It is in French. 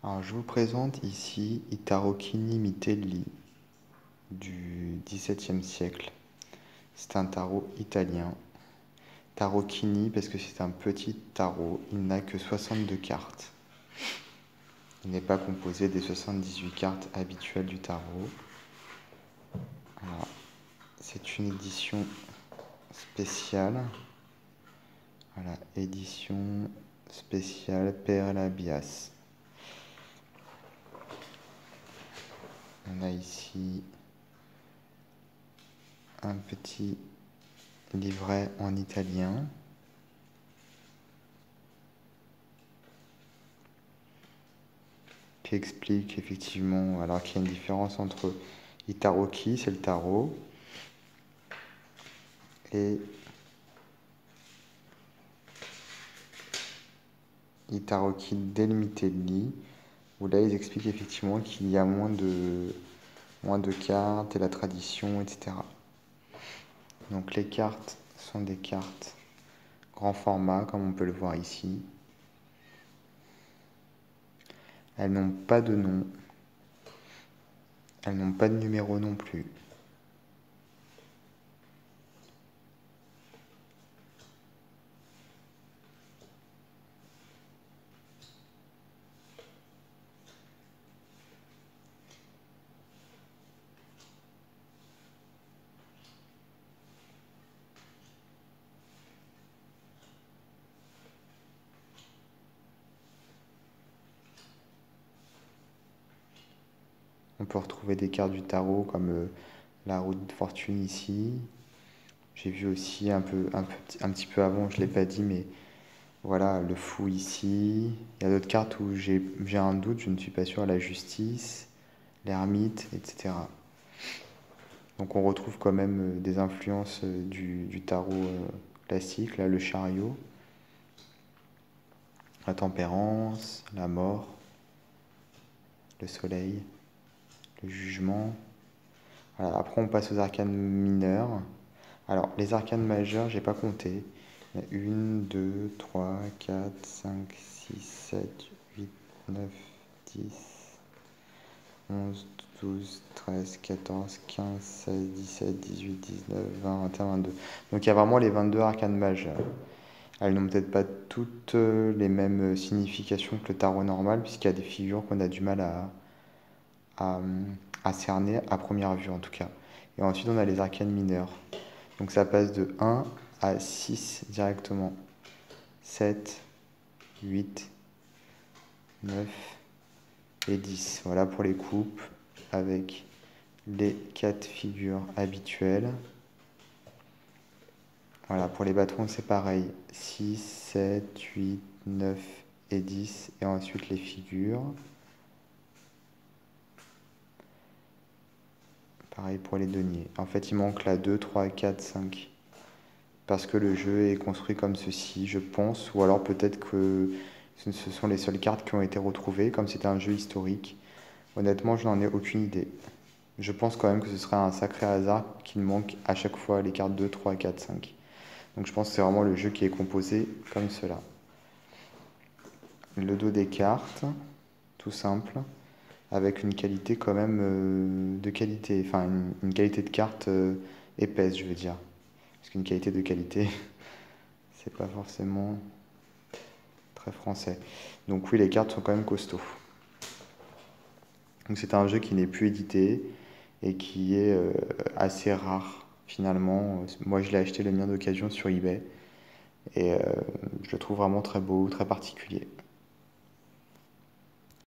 Alors, je vous présente ici I Tarocchini Mitelli du XVIIe siècle. C'est un tarot italien. Tarocchini parce que c'est un petit tarot, il n'a que 62 cartes. Il n'est pas composé des 78 cartes habituelles du tarot. Voilà. C'est une édition spéciale. Voilà, édition spéciale Per Labias. On a ici un petit livret en italien. Qui explique effectivement alors qu'il y a une différence entre i tarocchi, c'est le tarot, et i tarocchi del Mitelli, où là ils expliquent effectivement qu'il y a moins de cartes et la tradition, etc. Donc les cartes sont des cartes grand format, comme on peut le voir ici. Elles n'ont pas de nom. Elles n'ont pas de numéro non plus. On peut retrouver des cartes du tarot comme la roue de fortune ici. J'ai vu aussi un petit peu avant, je ne l'ai pas dit, mais voilà, le fou ici. Il y a d'autres cartes où j'ai un doute, je ne suis pas sûr. La justice, l'ermite, etc. Donc on retrouve quand même des influences du tarot classique. Là, le chariot, la tempérance, la mort, le soleil, le jugement. Voilà, après on passe aux arcanes mineurs. Alors les arcanes majeures, j'ai pas compté. Il y a 1, 2, 3, 4, 5, 6, 7, 8, 9, 10, 11, 12, 13, 14, 15, 16, 17, 18, 19, 20, 21, 22. Donc il y a vraiment les 22 arcanes majeures. Elles n'ont peut-être pas toutes les mêmes significations que le tarot normal, puisqu'il y a des figures qu'on a du mal à, à cerner, à première vue en tout cas. Et ensuite on a les arcanes mineures. Donc ça passe de 1 à 6 directement. 7, 8, 9 et 10. Voilà pour les coupes avec les 4 figures habituelles. Voilà, pour les patrons c'est pareil. 6, 7, 8, 9 et 10. Et ensuite les figures. Pareil pour les deniers. En fait il manque la 2, 3, 4, 5. Parce que le jeu est construit comme ceci, je pense. Ou alors peut-être que ce sont les seules cartes qui ont été retrouvées, comme c'était un jeu historique. Honnêtement, je n'en ai aucune idée. Je pense quand même que ce serait un sacré hasard qu'il manque à chaque fois les cartes 2, 3, 4, 5. Donc je pense que c'est vraiment le jeu qui est composé comme cela. Le dos des cartes, tout simple, avec une qualité quand même de qualité, enfin une qualité de carte épaisse, je veux dire. Parce qu'une qualité de qualité, c'est pas forcément très français. Donc oui, les cartes sont quand même costauds. Donc c'est un jeu qui n'est plus édité et qui est assez rare finalement. Moi je l'ai acheté le mien d'occasion sur eBay et je le trouve vraiment très beau, très particulier.